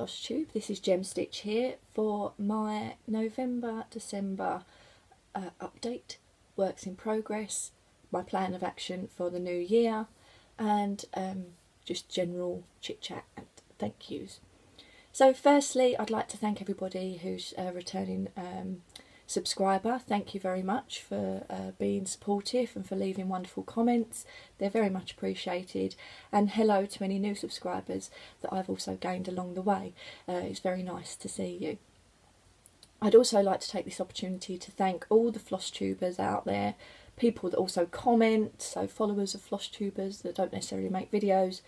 floss tube. This is Gem Stitch here for my November-December update, works in progress, my plan of action for the new year, and just general chit chat and thank yous. So firstly, I'd like to thank everybody who's returning subscriber. Thank you very much for being supportive and for leaving wonderful comments. They're very much appreciated. And hello to any new subscribers that I've also gained along the way. It's very nice to see you. I'd also like to take this opportunity to thank all the floss tubers out there, people that also comment, so followers of floss tubers that don't necessarily make videos,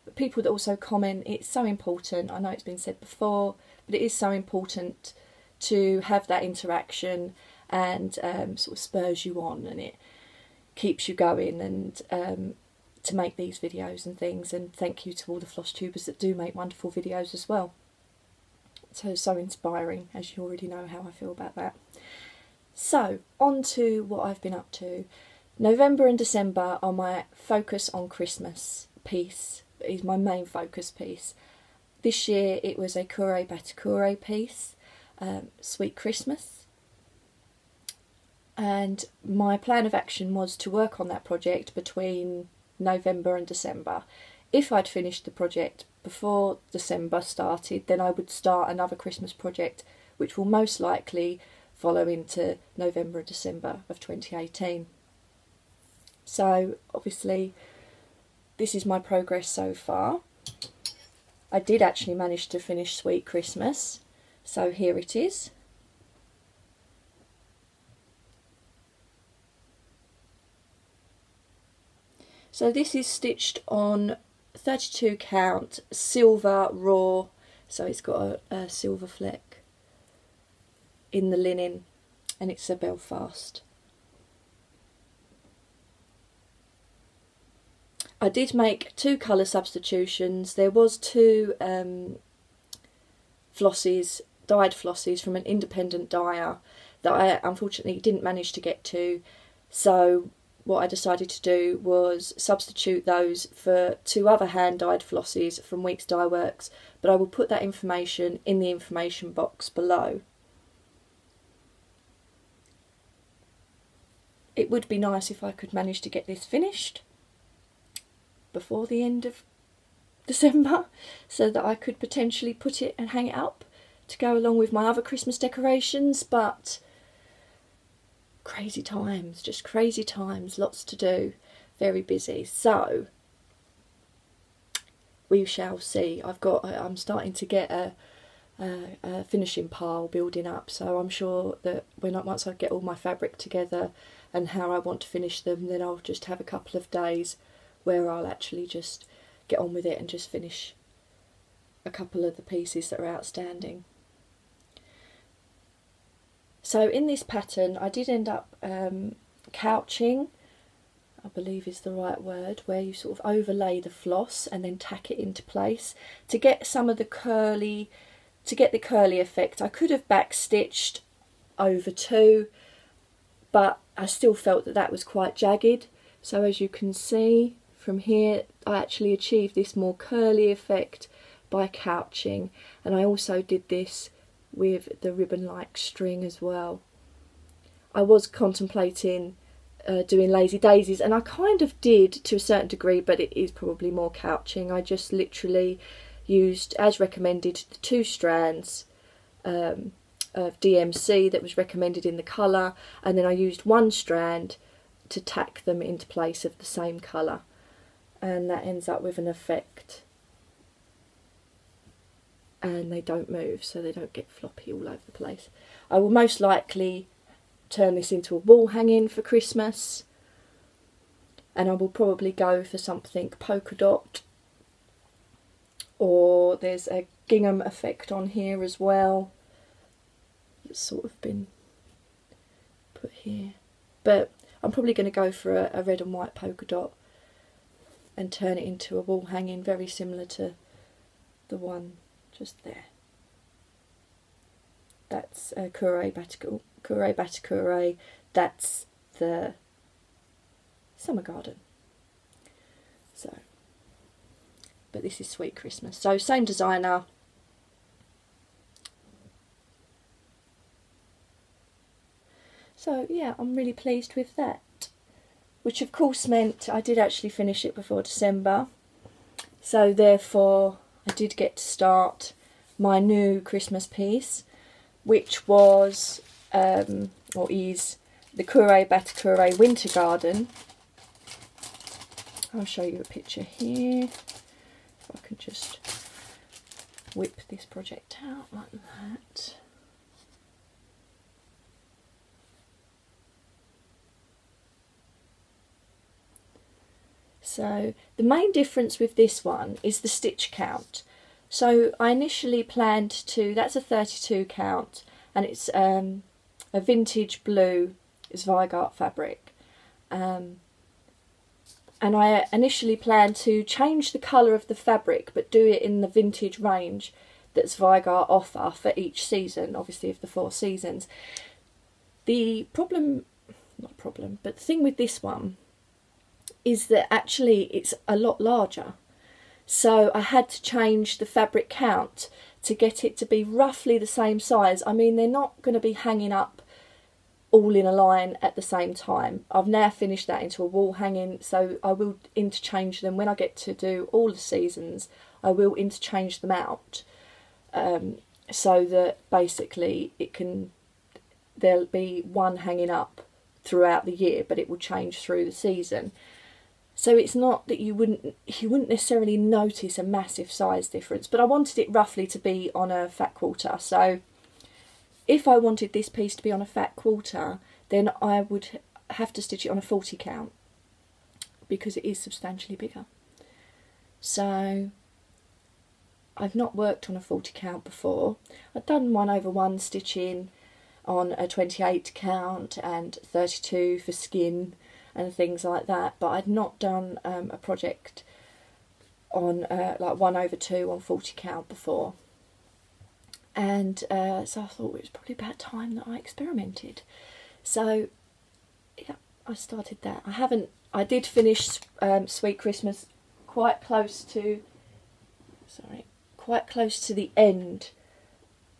but people that also comment. It's so important. I know it's been said before, but it is so important to have that interaction, and sort of spurs you on, and it keeps you going, and to make these videos and things. And thank you to all the floss tubers that do make wonderful videos as well. So inspiring, as you already know how I feel about that. So on to what I've been up to. November and December are my focus on Christmas piece, is my main focus piece. This year it was a Cuore batticuore piece, Sweet Christmas, and my plan of action was to work on that project between November and December. If I'd finished the project before December started, then I would start another Christmas project which will most likely follow into November and December of 2018. So obviously this is my progress so far. I did actually manage to finish Sweet Christmas. So here it is. So this is stitched on 32 count silver raw, so it's got a silver fleck in the linen, and it's a Belfast. I did make two colour substitutions. There was two flosses, dyed flosses from an independent dyer that I unfortunately didn't manage to get to, so what I decided to do was substitute those for two other hand dyed flosses from Weeks Dye Works, but I will put that information in the information box below. It would be nice if I could manage to get this finished before the end of December, so that I could potentially put it and hang it up to go along with my other Christmas decorations, but crazy times, just crazy times, lots to do, very busy. So we shall see. I'm starting to get a finishing pile building up, so I'm sure that once I get all my fabric together and how I want to finish them, then I'll just have a couple of days where I'll actually just get on with it and just finish a couple of the pieces that are outstanding. So in this pattern I did end up couching, I believe is the right word, where you sort of overlay the floss and then tack it into place to get some of the curly, to get the curly effect. I could have backstitched over two, but I still felt that that was quite jagged. So as you can see from here, I actually achieved this more curly effect by couching, and I also did this with the ribbon-like string as well. I was contemplating doing lazy daisies, and I kind of did to a certain degree, but it is probably more couching. I just literally used, as recommended, the two strands of DMC that was recommended in the colour, and then I used one strand to tack them into place of the same colour, and that ends up with an effect, and they don't move, so they don't get floppy all over the place. I will most likely turn this into a wall hanging for Christmas, and I will probably go for something polka dot, or there's a gingham effect on here as well. It's sort of been put here, but I'm probably going to go for a red and white polka dot and turn it into a wall hanging, very similar to the one just there. That's Cuore batticuore. That's the Summer Garden. So, but this is Sweet Christmas. So same designer, So yeah, I'm really pleased with that. Which of course meant I did actually finish it before December. So therefore I did get to start my new Christmas piece, which was, or is, the Cuore Batticuore Winter Garden. I'll show you a picture here. If I can just whip this project out like that. So the main difference with this one is the stitch count. So I initially planned to, that's a 32 count, and it's a vintage blue Zweigart fabric. And I initially planned to change the colour of the fabric but do it in the vintage range that Zweigart offer for each season, obviously of the 4 seasons. The problem, not problem, but the thing with this one is that actually it's a lot larger. So I had to change the fabric count to get it to be roughly the same size. I mean, they're not going to be hanging up all in a line at the same time. I've now finished that into a wall hanging, so I will interchange them when I get to do all the seasons. I will interchange them out, so that basically there'll be one hanging up throughout the year, but it will change through the season. So it's not that you wouldn't necessarily notice a massive size difference, but I wanted it roughly to be on a fat quarter. So if I wanted this piece to be on a fat quarter, then I would have to stitch it on a 40 count because it is substantially bigger. So I've not worked on a 40 count before. I've done 1/1 stitching on a 28 count and 32 for skin and things like that, but I'd not done a project on like 1/2 on 40 count before. And so I thought it was probably about time that I experimented. So yeah, I started that. I did finish Sweet Christmas quite close to the end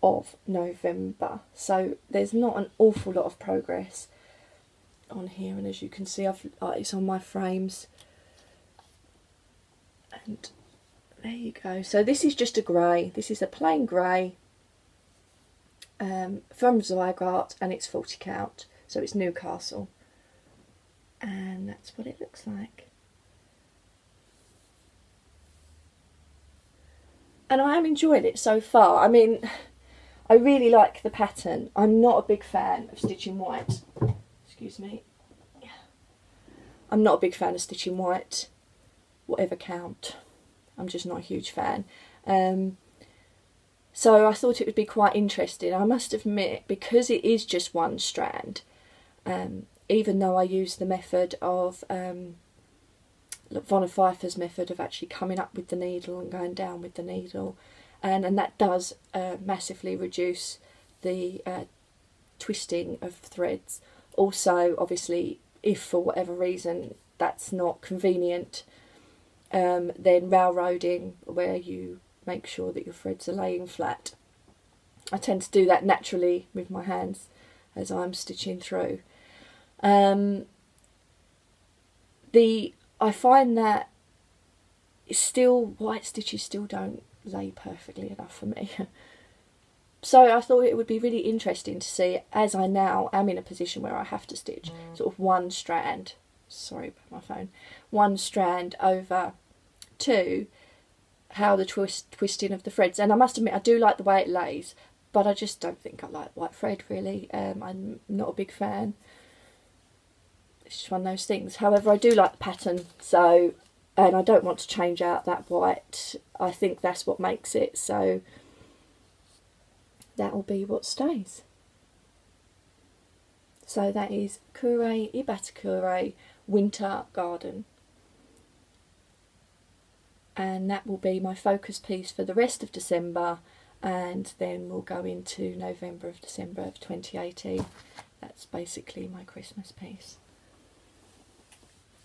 of November. So there's not an awful lot of progress on here, and as you can see, it's on my frames. And there you go. So this is just a grey. This is a plain grey. From Zweigart, and it's 40 count, so it's Newcastle, and that's what it looks like. And I am enjoying it so far. I mean, I really like the pattern. I'm not a big fan of stitching white. Excuse me. I'm not a big fan of stitching white, whatever count. I'm just not a huge fan. So I thought it would be quite interesting. I must admit, because it is just one strand, even though I use the method of von Pfeiffer's method of actually coming up with the needle and going down with the needle, and that does massively reduce the twisting of threads. Also, obviously, if for whatever reason that's not convenient, then railroading, where you make sure that your threads are laying flat. I tend to do that naturally with my hands as I'm stitching through. I find that white stitches still don't lay perfectly enough for me. So I thought it would be really interesting to see, as I now am in a position where I have to stitch sort of one strand, sorry about my phone, one strand over 2, how the twisting of the threads. And I must admit, I do like the way it lays, but I just don't think I like white thread really. I'm not a big fan. It's just one of those things. However, I do like the pattern, so, and I don't want to change out that white. I think that's what makes it, so that will be what stays. So that is Cuore e Batticuore Winter Garden. And that will be my focus piece for the rest of December, and then we'll go into November, December of 2018. That's basically my Christmas piece.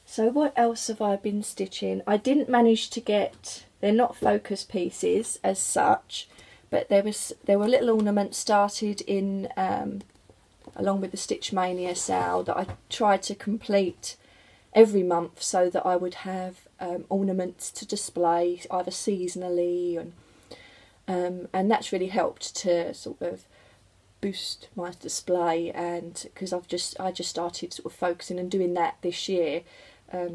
So what else have I been stitching? I didn't manage to get, they're not focus pieces as such, but there were little ornaments started in along with the Stitch Mania sale, that I tried to complete every month so that I would have ornaments to display either seasonally, and that's really helped to sort of boost my display. And because I just started sort of focusing and doing that this year, I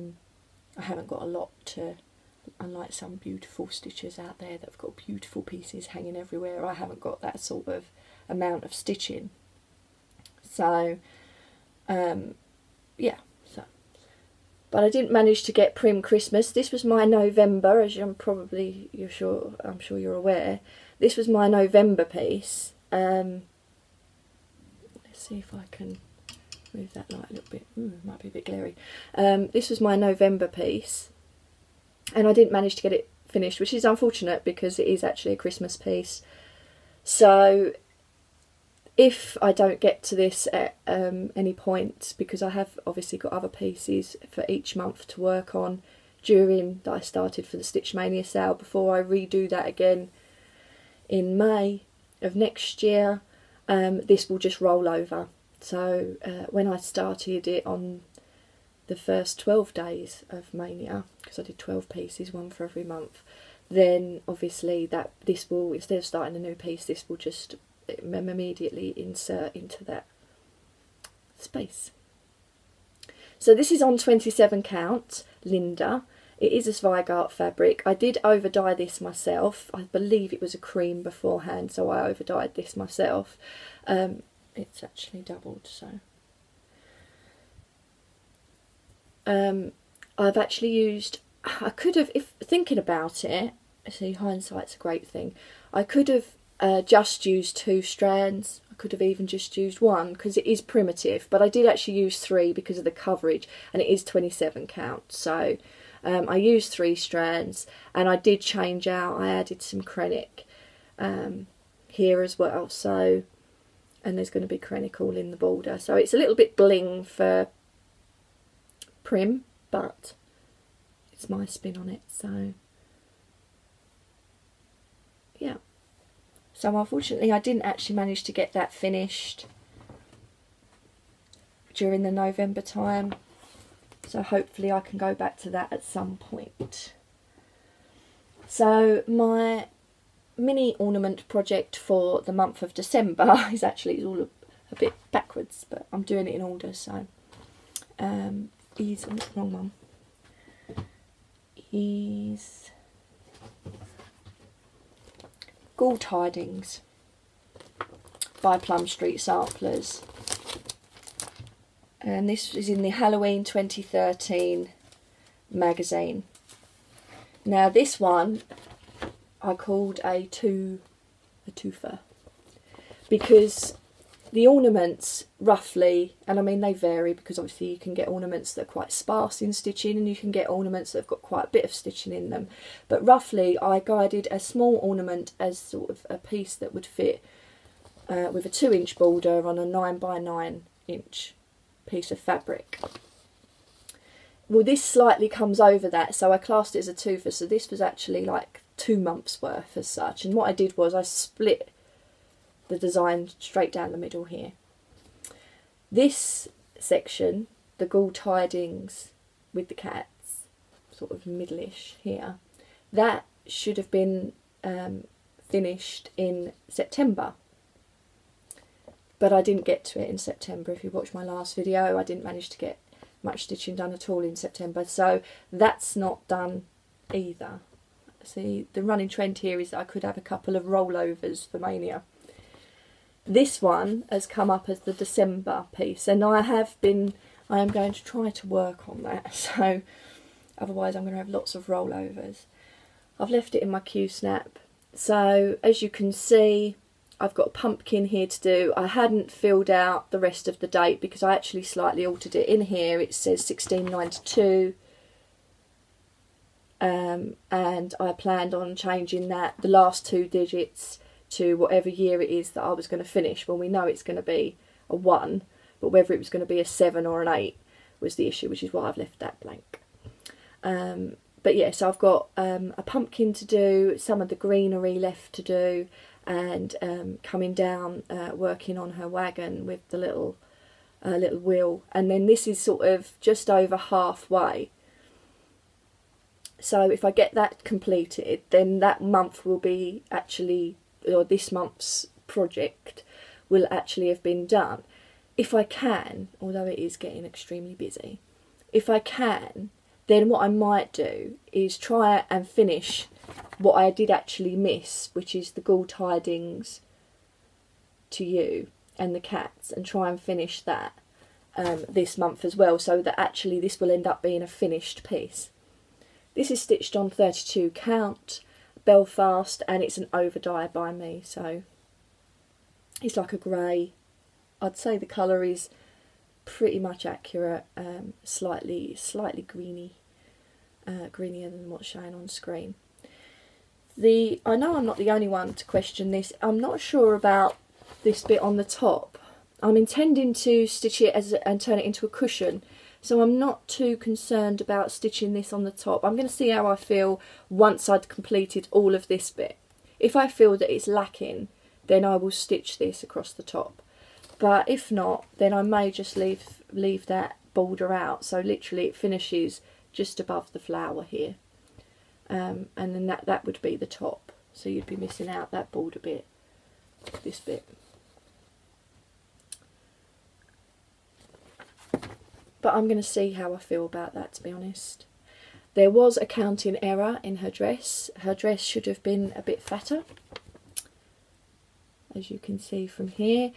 haven't got a lot to, unlike some beautiful stitchers out there that have got beautiful pieces hanging everywhere, I haven't got that sort of amount of stitching. So yeah, so, but I didn't manage to get Prim Christmas. This was my November, as I'm sure you're aware. This was my November piece. Let's see if I can move that light a little bit. It might be a bit glary. This was my November piece, and I didn't manage to get it finished, which is unfortunate because it is actually a Christmas piece. So if I don't get to this at any point, because I have obviously got other pieces for each month to work on during that I started for the Stitch Mania sale, before I redo that again in May of next year, this will just roll over. So when I started it on the first 12 days of Mania, because I did 12 pieces, one for every month, then obviously that this will, instead of starting a new piece, this will just immediately insert into that space. So this is on 27 count Linda. It is a Zweigart fabric. I did over dye this myself. I believe it was a cream beforehand, so I over dyed this myself. It's actually doubled, so I've actually used, I could have, if thinking about it, see, hindsight's a great thing, I could have just used 2 strands. I could have even just used 1 because it is primitive, but I did actually use 3 because of the coverage, and it is 27 count. So I used 3 strands, and I did change out, I added some Krennic here as well, so, and there's going to be Krennic all in the border, so it's a little bit bling for Prim, but it's my spin on it. So yeah, so unfortunately I didn't actually manage to get that finished during the November time, so hopefully I can go back to that at some point. So my mini ornament project for the month of December is actually all a bit backwards, but I'm doing it in order. So wrong one, is Ghoul Tidings by Plum Street Samplers, and this is in the Halloween 2013 magazine. Now this one I called a twofer because the ornaments roughly, and I mean they vary because obviously you can get ornaments that are quite sparse in stitching and you can get ornaments that have got quite a bit of stitching in them, but roughly I guided a small ornament as sort of a piece that would fit with a 2-inch border on a 9 by 9 inch piece of fabric. Well, this slightly comes over that, so I classed it as a twofer, so this was actually like 2 months worth as such. And what I did was I split the design straight down the middle here. This section, the Ghoul Tidings with the cats, sort of middle-ish here, that should have been finished in September, but I didn't get to it in September. If you watched my last video, I didn't manage to get much stitching done at all in September, so that's not done either. See, the running trend here is that I could have a couple of rollovers for Mania. This one has come up as the December piece, and I am going to try to work on that, so otherwise I'm going to have lots of rollovers. I've left it in my Q-snap, so as you can see I've got a pumpkin here to do. I hadn't filled out the rest of the date because I actually slightly altered it. In here it says 1692, and I planned on changing that, the last 2 digits, to whatever year it is that I was going to finish. Well, we know it's going to be a 1, but whether it was going to be a 7 or an 8 was the issue, which is why I've left that blank. But yeah, so I've got a pumpkin to do, some of the greenery left to do, and coming down working on her wagon with the little wheel, and then this is sort of just over halfway. So if I get that completed, then that month will be actually, or this month's project will actually have been done. If I can, although it is getting extremely busy, if I can, then what I might do is try and finish what I did actually miss, which is the Ghoul Tidings to you and the cats, and try and finish that this month as well, so that actually this will end up being a finished piece. This is stitched on 32 count Belfast, and it's an over dye by me, so it's like a grey. I'd say the colour is pretty much accurate, slightly greeny, greenier than what's shown on screen. I know I'm not the only one to question this. I'm not sure about this bit on the top. I'm intending to stitch it and turn it into a cushion, so I'm not too concerned about stitching this on the top. I'm going to see how I feel once I've completed all of this bit. If I feel that it's lacking, then I will stitch this across the top. But if not, then I may just leave that border out. So literally it finishes just above the flower here. And then that would be the top. So you'd be missing out that border bit, this bit. But I'm going to see how I feel about that, to be honest. There was a counting error in her dress. Her dress should have been a bit fatter, as you can see from here.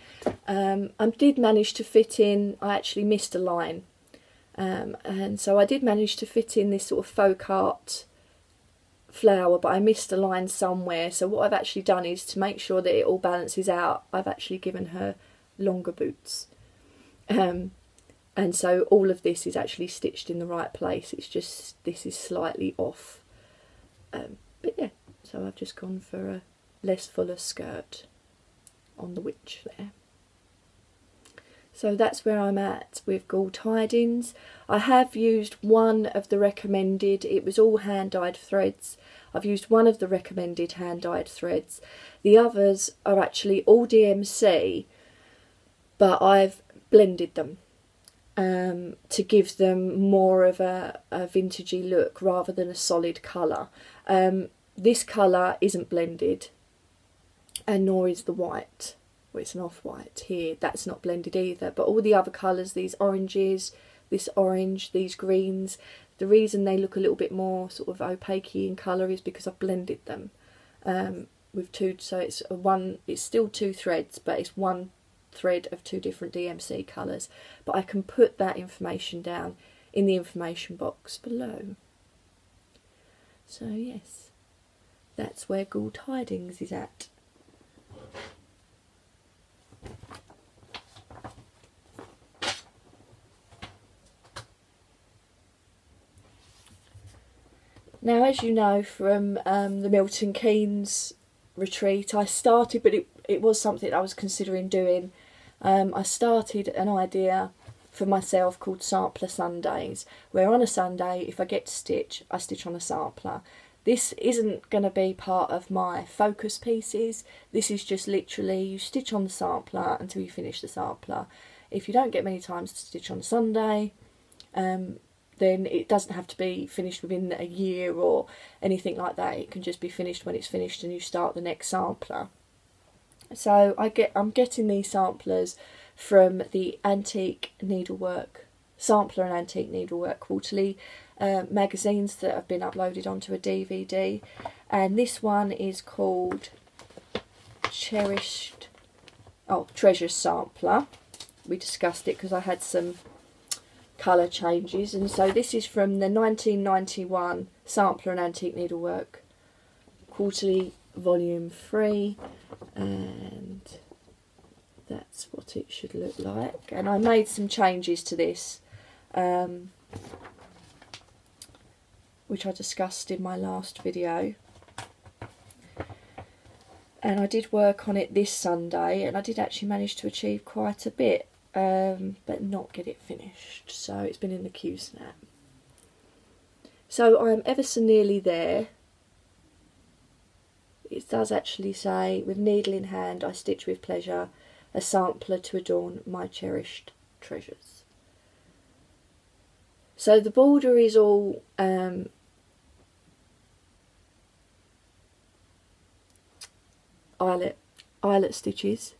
I did manage to fit in, I actually missed a line. And so I did manage to fit in this sort of folk art flower, but I missed a line somewhere. So what I've actually done is, to make sure that it all balances out, I've actually given her longer boots. And so all of this is actually stitched in the right place. It's just, this is slightly off. But yeah, so I've just gone for a less fuller skirt on the witch there. So that's where I'm at with Ghoul Tidings. I have used one of the recommended, it was all hand-dyed threads. I've used one of the recommended hand-dyed threads. The others are actually all DMC, but I've blended them to give them more of a vintagey look rather than a solid colour. This colour isn't blended, and nor is the white. Well, it's an off-white here, that's not blended either, but all the other colours, these oranges, this orange, these greens, the reason they look a little bit more sort of opaque in colour is because I've blended them with two, so it's it's still two threads, but it's one thread of two different DMC colours. But I can put that information down in the information box below. So yes, that's where Ghoul Tidings is at. Now, as you know from the Milton Keynes retreat, I started, but it was something I was considering doing. I started an idea for myself called Sampler Sundays, where on a Sunday, if I get to stitch, I stitch on a sampler. This isn't going to be part of my focus pieces. This is just literally, you stitch on the sampler until you finish the sampler. If you don't get many times to stitch on a Sunday, then it doesn't have to be finished within a year or anything like that. It can just be finished when it's finished and you start the next sampler. So I'm getting these samplers from the Antique Needlework, Sampler and Antique Needlework Quarterly magazines that have been uploaded onto a DVD. And this one is called Treasure Sampler. We discussed it because I had some colour changes, and so this is from the 1991 Sampler and Antique Needlework Quarterly Volume 3, and that's what it should look like. And I made some changes to this, which I discussed in my last video, and I did work on it this Sunday, and I did actually manage to achieve quite a bit. But not get it finished, so it's been in the Q-snap. So I'm ever so nearly there. it does actually say, with needle in hand, I stitch with pleasure, a sampler to adorn my cherished treasures. So the border is all eyelet stitches,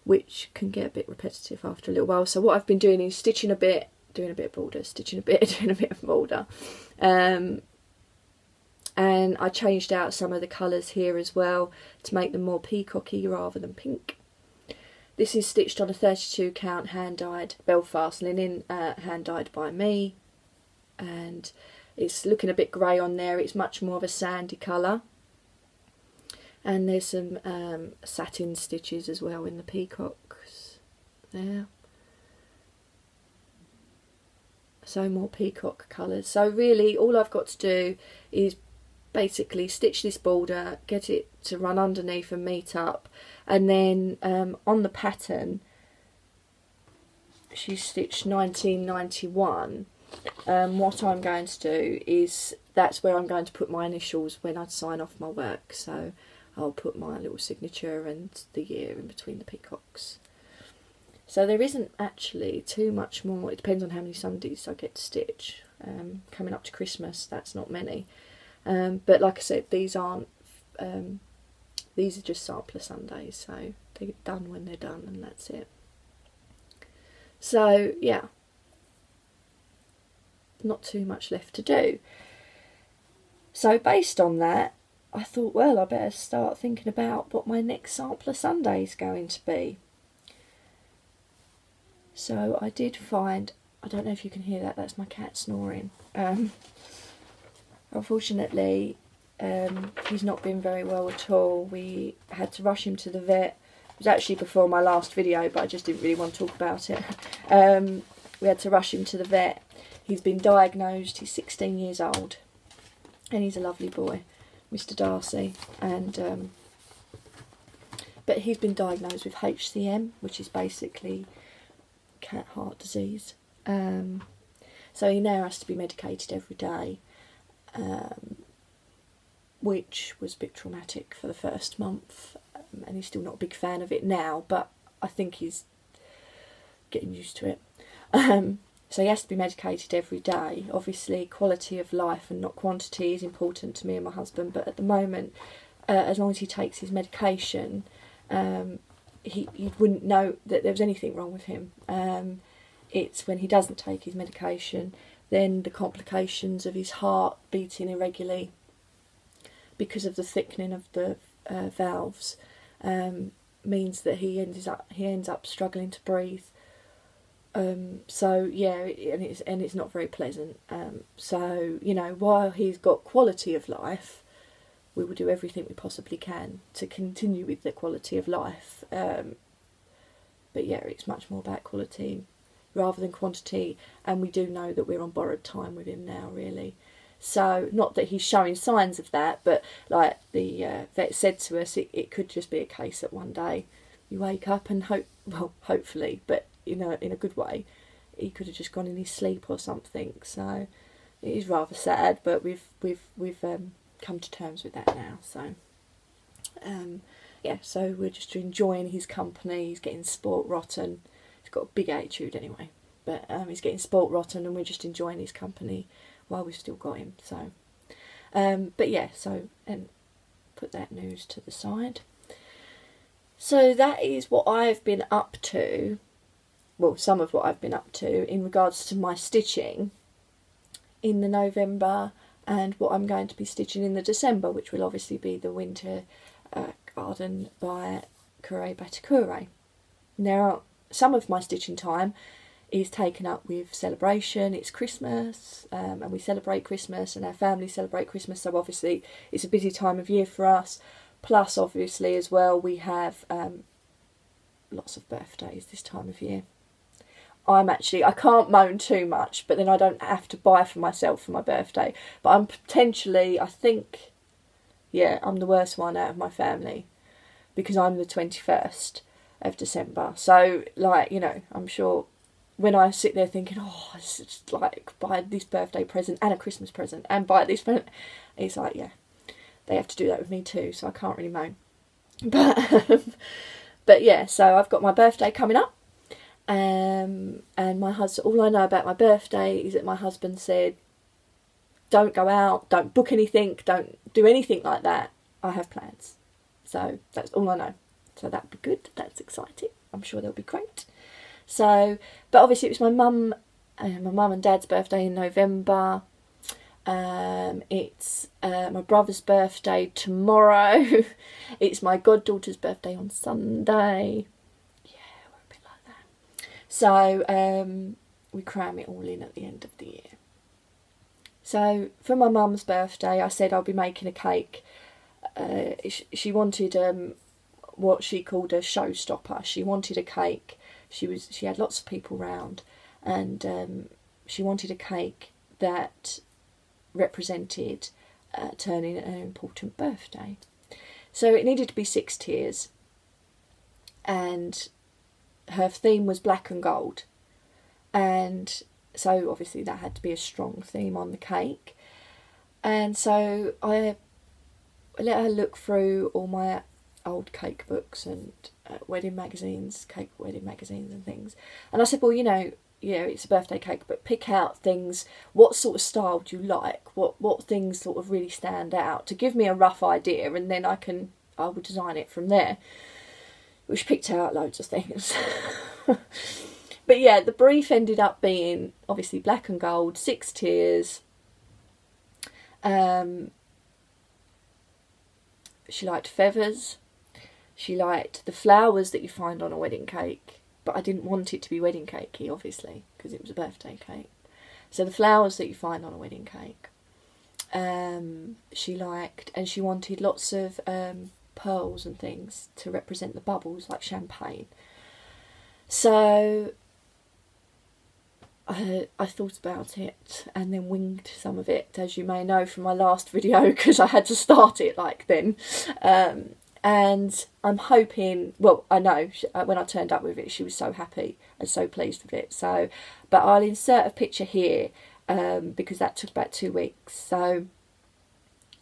which can get a bit repetitive after a little while. So what I've been doing is stitching a bit, doing a bit of border, stitching a bit, doing a bit of border. And I changed out some of the colours here as well to make them more peacocky rather than pink. This is stitched on a 32 count hand dyed Belfast linen, hand dyed by me, and it's looking a bit grey on there. It's much more of a sandy colour, and there's some satin stitches as well in the peacocks there. So more peacock colours. So really all I've got to do is basically stitch this border, get it to run underneath and meet up, and then on the pattern she stitched 1991. What I'm going to do is, that's where I'm going to put my initials when I sign off my work, so I'll put my little signature and the year in between the peacocks. So there isn't actually too much more. It depends on how many Sundays I get to stitch. Coming up to Christmas, that's not many. But like I said, these aren't, these are just sampler Sundays, so they're done when they're done, and that's it. So yeah, not too much left to do. So based on that, I thought, well, I better start thinking about what my next sampler Sunday is going to be. So I did find, I don't know if you can hear that, that's my cat snoring. Unfortunately, he's not been very well at all. We had to rush him to the vet. It was actually before my last video, but I just didn't really want to talk about it. We had to rush him to the vet. He's been diagnosed, he's 16 years old, and he's a lovely boy, Mr. Darcy. And but he's been diagnosed with HCM, which is basically cat heart disease. So he now has to be medicated every day, which was a bit traumatic for the first month, and he's still not a big fan of it now, but I think he's getting used to it. So he has to be medicated every day. Obviously quality of life and not quantity is important to me and my husband, but at the moment, as long as he takes his medication, he wouldn't know that there was anything wrong with him. It's when he doesn't take his medication, then the complications of his heart beating irregularly because of the thickening of the valves means that he ends up struggling to breathe. So yeah, and it's not very pleasant. So you know, while he's got quality of life, we will do everything we possibly can to continue with the quality of life. But yeah, it's much more about quality rather than quantity, and we do know that we're on borrowed time with him now, really. So not that he's showing signs of that, but like the vet said to us, it could just be a case that one day you wake up and hopefully, but you know, in a good way, he could have just gone in his sleep or something. So it is rather sad, but we've come to terms with that now. So yeah, so we're just enjoying his company. He's getting sport rotten. He's got a big attitude anyway, but he's getting sport rotten, and we're just enjoying his company while we've still got him. So but yeah, so, and put that news to the side. So that is what I've been up to, well, some of what I've been up to in regards to my stitching in the November, and what I'm going to be stitching in the December, which will obviously be the winter garden by Cuore batticuore. Now, some of my stitching time is taken up with celebration. It's Christmas, and we celebrate Christmas, and our family celebrate Christmas, so obviously it's a busy time of year for us. Plus, obviously, as well, we have lots of birthdays this time of year. I can't moan too much, but then I don't have to buy for myself for my birthday. But I'm potentially, I think, yeah, I'm the worst one out of my family, because I'm the 21st of December. So, like, you know, I'm sure when I sit there thinking, oh, it's just like, buy this birthday present and a Christmas present and buy this present, it's like, yeah. they have to do that with me too, so I can't really moan. But yeah, so I've got my birthday coming up, and my husband, all I know about my birthday is that my husband said, don't go out, don't book anything, don't do anything like that. I have plans. So that's all I know. So that'd be good. That's exciting. I'm sure they'll be great. So, but obviously it was my mum and dad's birthday in November. It's my brother's birthday tomorrow. It's my goddaughter's birthday on Sunday. Yeah, we're a bit like that. So we cram it all in at the end of the year. So for my mum's birthday, I said I'll be making a cake. She wanted what she called a showstopper. She wanted a cake. She had lots of people round, and she wanted a cake that represented turning an important birthday. So it needed to be 6 tiers, and her theme was black and gold, and so obviously that had to be a strong theme on the cake. And so I let her look through all my old cake books and wedding magazines, cake wedding magazines and things, and I said, well, you know, yeah, it's a birthday cake, but pick out things, what sort of style do you like, what things sort of really stand out, to give me a rough idea, and then I will design it from there. Which picked out loads of things. But yeah, the brief ended up being obviously black and gold, 6 tiers. She liked feathers. She liked the flowers that you find on a wedding cake. But I didn't want it to be wedding cakey, obviously, because it was a birthday cake. So the flowers that you find on a wedding cake. She liked, and she wanted lots of pearls and things to represent the bubbles, like champagne. So I thought about it and then winged some of it, as you may know from my last video, because I had to start it like then. And I'm hoping, well, I know when I turned up with it, she was so happy and so pleased with it. So, but I'll insert a picture here because that took about 2 weeks. So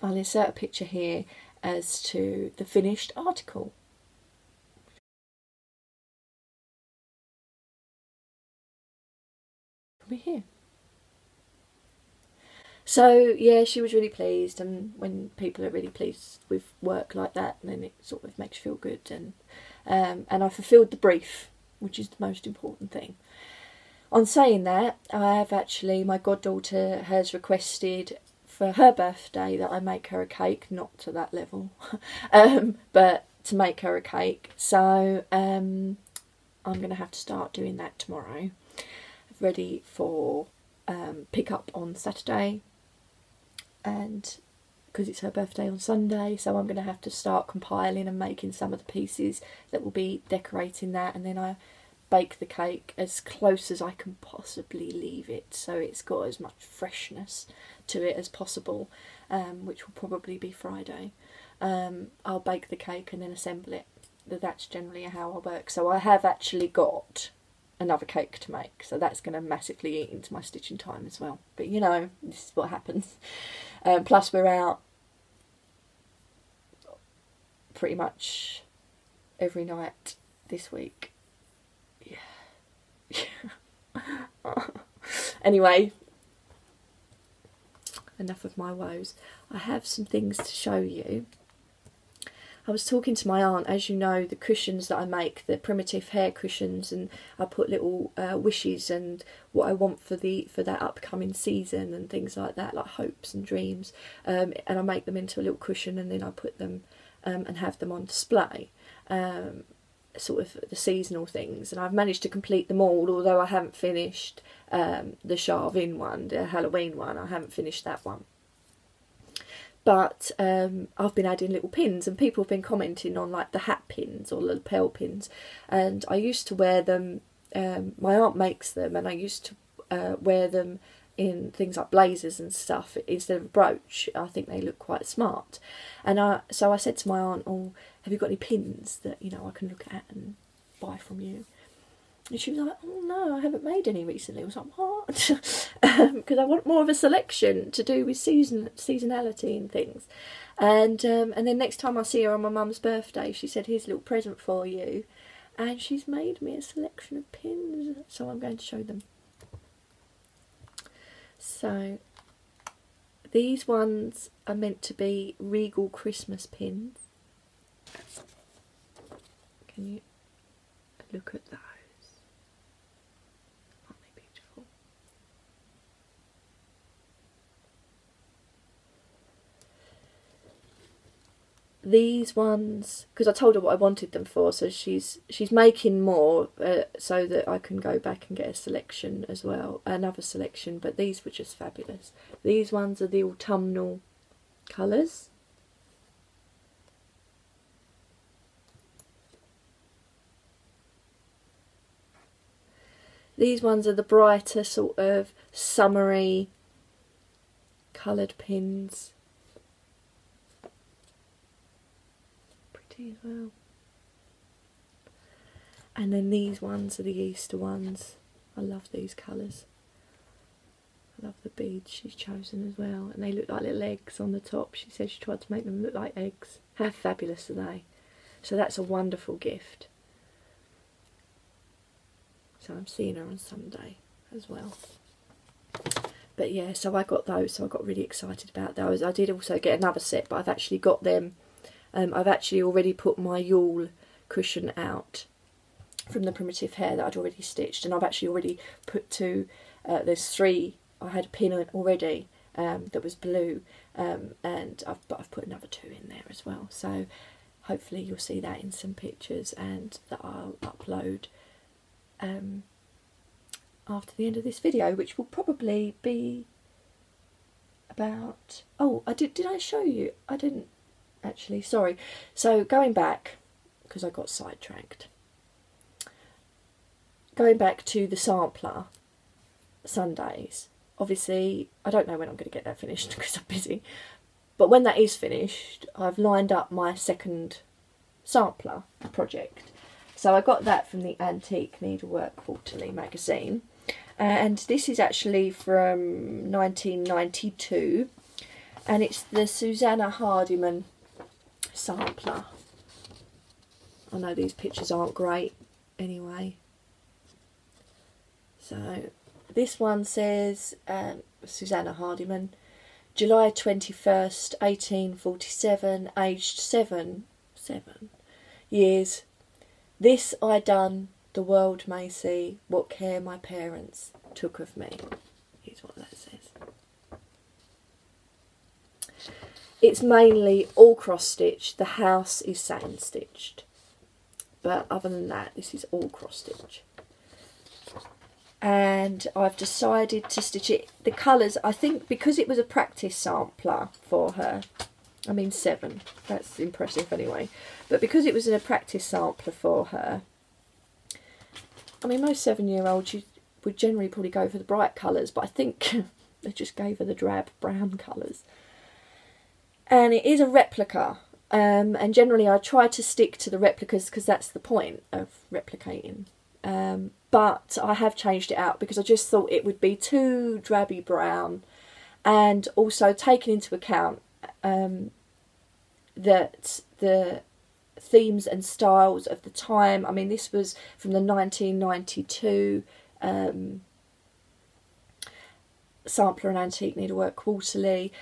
I'll insert a picture here as to the finished article. We're here. So yeah, she was really pleased, and when people are really pleased with work like that, then it sort of makes you feel good. And I fulfilled the brief, which is the most important thing. On saying that, I have actually, my goddaughter has requested for her birthday that I make her a cake, not to that level, but to make her a cake. So I'm going to have to start doing that tomorrow, ready for pick up on Saturday, and because it's her birthday on Sunday, so I'm going to have to start compiling and making some of the pieces that will be decorating that, and then I bake the cake as close as I can possibly leave it, so it's got as much freshness to it as possible, which will probably be Friday. I'll bake the cake and then assemble it. That's generally how I work. So I have actually got another cake to make, so that's going to massively eat into my stitching time as well. But you know, this is what happens. Plus we're out pretty much every night this week. Yeah. Anyway, enough of my woes. I have some things to show you. I was talking to my aunt, as you know, the cushions that I make, the primitive hair cushions, and I put little wishes and what I want for that upcoming season and things like that, like hopes and dreams, and I make them into a little cushion, and then I put them and have them on display, sort of the seasonal things. And I've managed to complete them all, although I haven't finished the Charvin one, the Halloween one. I haven't finished that one. But I've been adding little pins, and people have been commenting on like the hat pins or the lapel pins, and I used to wear them, my aunt makes them, and I used to wear them in things like blazers and stuff instead of a brooch. I think they look quite smart. And so I said to my aunt, oh, have you got any pins that, you know, I can look at and buy from you? And she was like, oh no, I haven't made any recently. I was like, what? Because I want more of a selection to do with seasonality and things. And then next time I see her on my mum's birthday, she said, here's a little present for you. And she's made me a selection of pins, so I'm going to show them. So these ones are meant to be regal Christmas pins. Can you look at those? Aren't they beautiful? These ones, because I told her what I wanted them for, so she's making more so that I can go back and get a selection as well, another selection, but these were just fabulous. These ones are the autumnal colours. These ones are the brighter sort of summery coloured pins. As well. And then these ones are the Easter ones. I love these colours. I love the beads she's chosen as well, and they look like little eggs on the top. She said she tried to make them look like eggs. How fabulous are they? So that's a wonderful gift. So I'm seeing her on Sunday as well. But yeah, so I got those, so I got really excited about those. I did also get another set, but I've actually got them. I've actually already put my Yule cushion out from the primitive hare that I'd already stitched, and I've actually already put two, there's three, I had a pin on already that was blue, but I've put another two in there as well, so hopefully you'll see that in some pictures, and that I'll upload after the end of this video, which will probably be about, oh, did I show you? I didn't. Actually, sorry. So going back, because I got sidetracked, going back to the sampler Sundays, obviously I don't know when I'm going to get that finished because I'm busy, but when that is finished I've lined up my second sampler project. So I got that from the Antique Needlework Quarterly magazine, and this is actually from 1992, and it's the Susanna Hardiman sampler. I know these pictures aren't great anyway. So this one says Susanna Hardiman, July 21st 1847, aged 7 years. This I done, the world may see, what care my parents took of me. Here's what that says. It's mainly all cross stitched. The house is satin stitched, but other than that, this is all cross stitch. And I've decided to stitch it. The colours, I think, because it was a practice sampler for her. I mean 7. That's impressive anyway. But because it was a practice sampler for her, I mean most 7-year-olds you would generally probably go for the bright colours, but I think they just gave her the drab brown colours. And it is a replica, and generally I try to stick to the replicas because that's the point of replicating. But I have changed it out because I just thought it would be too drabby brown, and also taking into account that the themes and styles of the time, I mean this was from the 1992 Sampler and Antique Needlework Quarterly,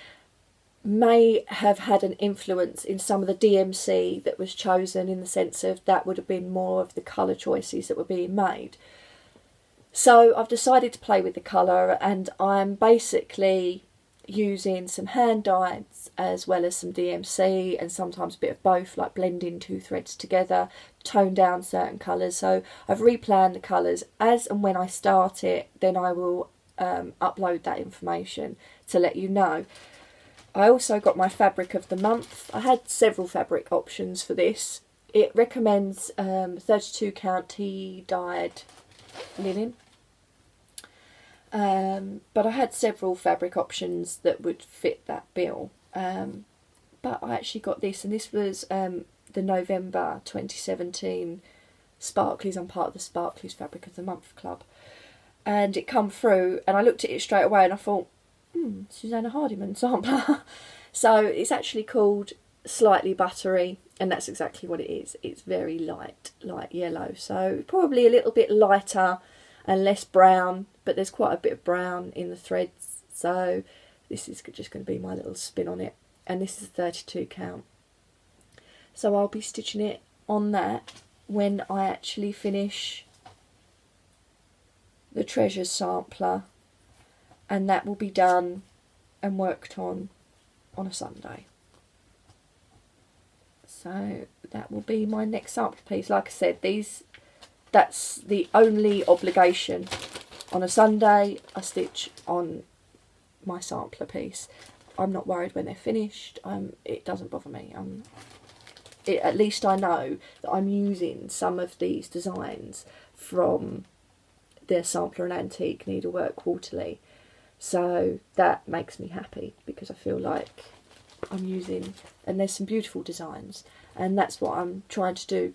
may have had an influence in some of the DMC that was chosen, in the sense of that would have been more of the colour choices that were being made. So I've decided to play with the colour, and I'm basically using some hand dyes as well as some DMC, and sometimes a bit of both, like blending two threads together, tone down certain colours. So I've replanned the colours. As and when I start it, then I will upload that information to let you know. I also got my fabric of the month. I had several fabric options for this. It recommends 32 count tea dyed linen, but I had several fabric options that would fit that bill, but I actually got this, and this was the November 2017 Sparklies. I'm part of the Sparklies Fabric of the Month Club. And it come through, and I looked at it straight away and I thought, Susanna Hardiman sampler. So it's actually called Slightly Buttery, and that's exactly what it is. It's very light yellow, so probably a little bit lighter and less brown, but there's quite a bit of brown in the threads, so this is just going to be my little spin on it. And this is 32 count, so I'll be stitching it on that when I actually finish the Treasures sampler, and that will be done and worked on a Sunday. So that will be my next sample piece. Like I said, that's the only obligation. On a Sunday I stitch on my sampler piece. I'm not worried when they're finished. It doesn't bother me. At least I know that I'm using some of these designs from their Sampler and Antique Needlework Quarterly. So that makes me happy, because I feel like I'm using, and there's some beautiful designs, and that's what I'm trying to do,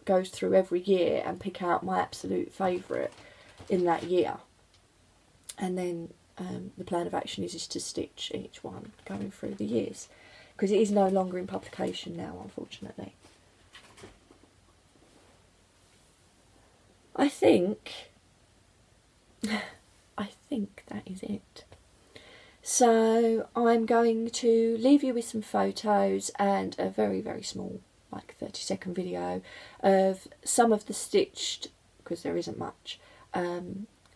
go through every year and pick out my absolute favourite in that year. And then the plan of action is to stitch each one going through the years, because it is no longer in publication now, unfortunately. I think that is it. So I'm going to leave you with some photos and a very, very small, like 30-second video of some of the stitched, because there isn't much,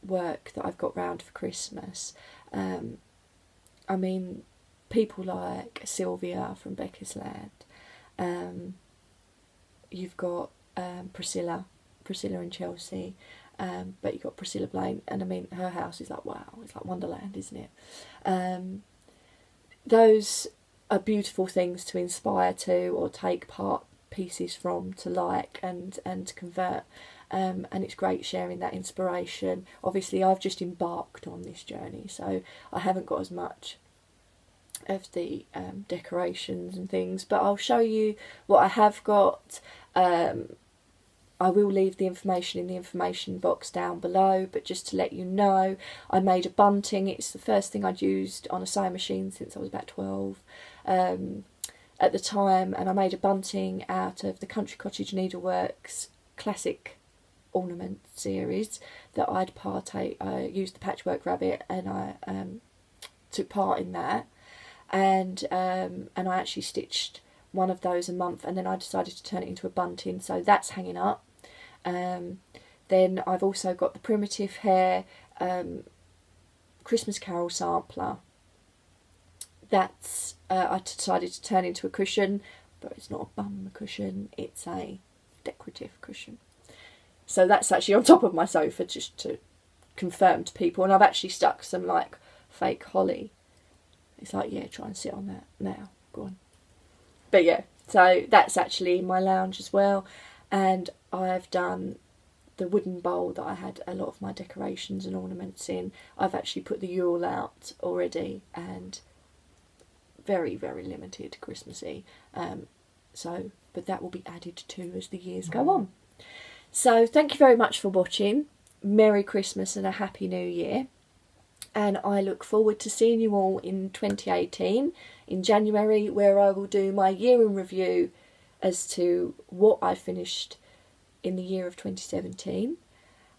work that I've got round for Christmas. I mean, people like Sylvia from Becca's Land. You've got Priscilla in Chelsea. But you've got Priscilla Blaine, and I mean, her house is like, wow, it's like Wonderland, isn't it? Those are beautiful things to inspire to, or take part pieces from, to like and to convert. And it's great sharing that inspiration. Obviously, I've just embarked on this journey, so I haven't got as much of the decorations and things, but I'll show you what I have got. I will leave the information in the information box down below, but just to let you know, I made a bunting. It's the first thing I'd used on a sewing machine since I was about 12 at the time, and I made a bunting out of the Country Cottage Needleworks classic ornament series that I used the Patchwork Rabbit, and I took part in that, and I actually stitched one of those a month, and then I decided to turn it into a bunting, so that's hanging up. Then I've also got the Primitive Hare Christmas Carol sampler. That's I decided to turn into a cushion, but it's not a bum cushion, it's a decorative cushion. So that's actually on top of my sofa, just to confirm to people, and I've actually stuck some like fake holly. It's like, yeah, try and sit on that now, go on. But yeah, so that's actually in my lounge as well, and I've done the wooden bowl that I had a lot of my decorations and ornaments in. I've actually put the Yule out already, and very, very limited Christmassy. But that will be added to as the years go on. So thank you very much for watching. Merry Christmas and a Happy New Year. And I look forward to seeing you all in 2018 in January, where I will do my year in review as to what I finished in the year of 2017.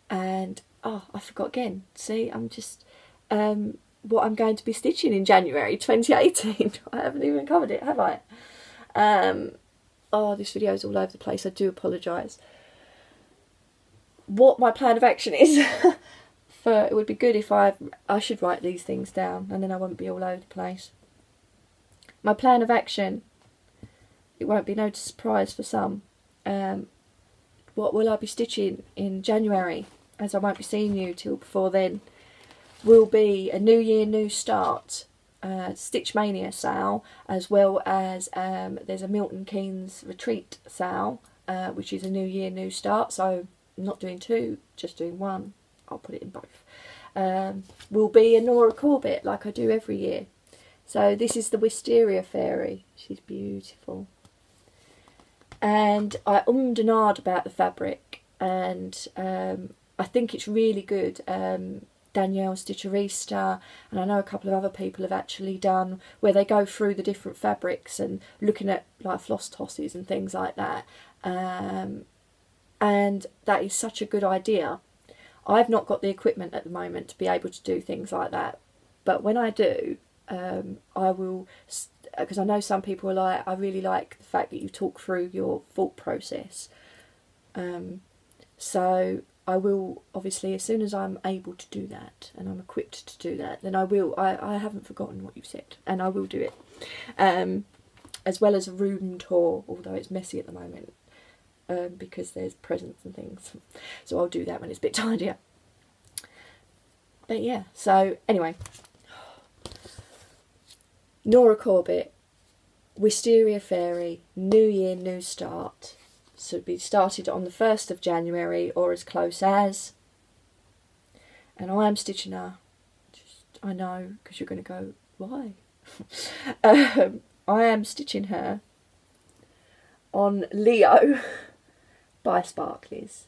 And I forgot again. See, I'm just what I'm going to be stitching in January 2018. I haven't even covered it, have I? This video is all over the place. I do apologise. What my plan of action is. It would be good if I should write these things down, and then I won't be all over the place. My plan of action, it won't be no surprise for some. What will I be stitching in January, as I won't be seeing you till before then, will be a New Year, New Start Stitch Mania sale, as well as there's a Milton Keynes Retreat sale, which is a New Year, New Start. So I'm not doing two, just doing one. I'll put it in both. Will be a Nora Corbett, like I do every year. So this is the Wisteria Fairy. She's beautiful. And I ummed and ahed about the fabric, and I think it's really good. Danielle Stitcherista, and I know a couple of other people have actually done, where they go through the different fabrics and looking at like floss tosses and things like that, and that is such a good idea. I've not got the equipment at the moment to be able to do things like that, but when I do, I will, because I know some people are like, I really like the fact that you talk through your thought process, so I will, obviously, as soon as I'm able to do that and I'm equipped to do that, then I will. I haven't forgotten what you said, and I will do it, as well as a room tour, although it's messy at the moment, because there's presents and things, so I'll do that when it's a bit tidier. But yeah, so anyway, Nora Corbett, Wisteria Fairy, New Year, New Start. So we started on the 1st of January, or as close as. And I am stitching her. I know, because you're going to go, why? I am stitching her on Leo by Sparklies.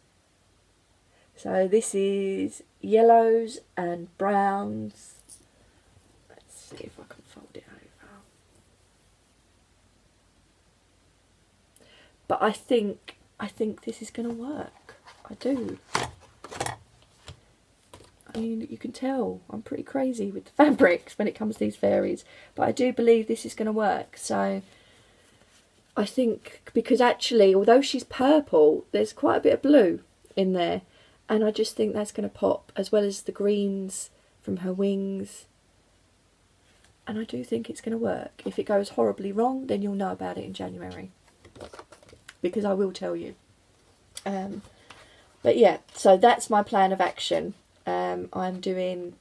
So this is yellows and browns. Let's see if I can fold it over. But I think this is going to work. I do. I mean, you can tell I'm pretty crazy with the fabrics when it comes to these fairies, but I do believe this is going to work. So I think, because actually, although she's purple, there's quite a bit of blue in there, and I just think that's going to pop, as well as the greens from her wings. And I do think it's going to work. If it goes horribly wrong, then you'll know about it in January, because I will tell you. But yeah, so that's my plan of action. I'm doing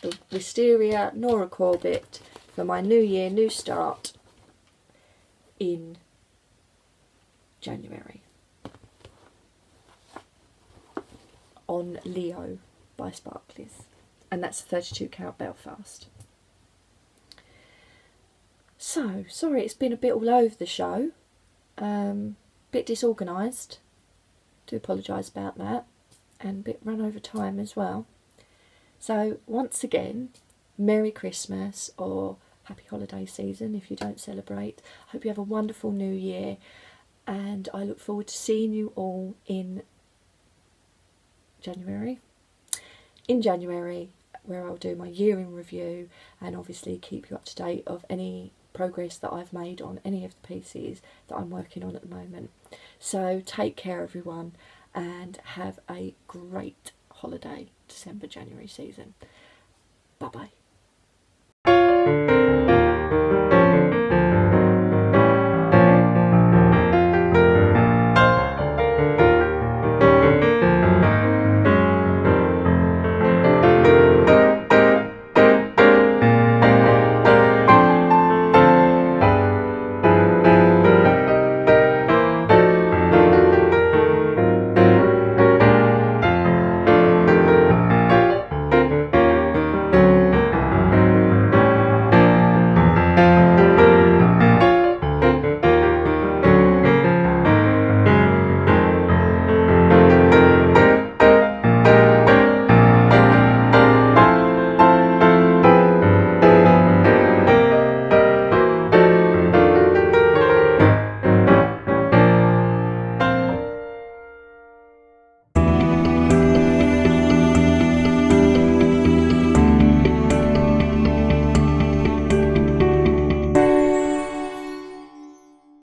the Wisteria Nora Corbett for my New Year, New Start in January on Leo by Sparklies, and that's a 32 count Belfast. So, sorry it's been a bit all over the show, bit disorganised, do apologise about that, and a bit run over time as well. So once again, Merry Christmas, or Happy Holiday Season if you don't celebrate. I hope you have a wonderful New Year, and I look forward to seeing you all in January. In January, where I'll do my year in review and obviously keep you up to date of any progress that I've made on any of the pieces that I'm working on at the moment. So take care everyone, and have a great holiday December, January season. Bye bye.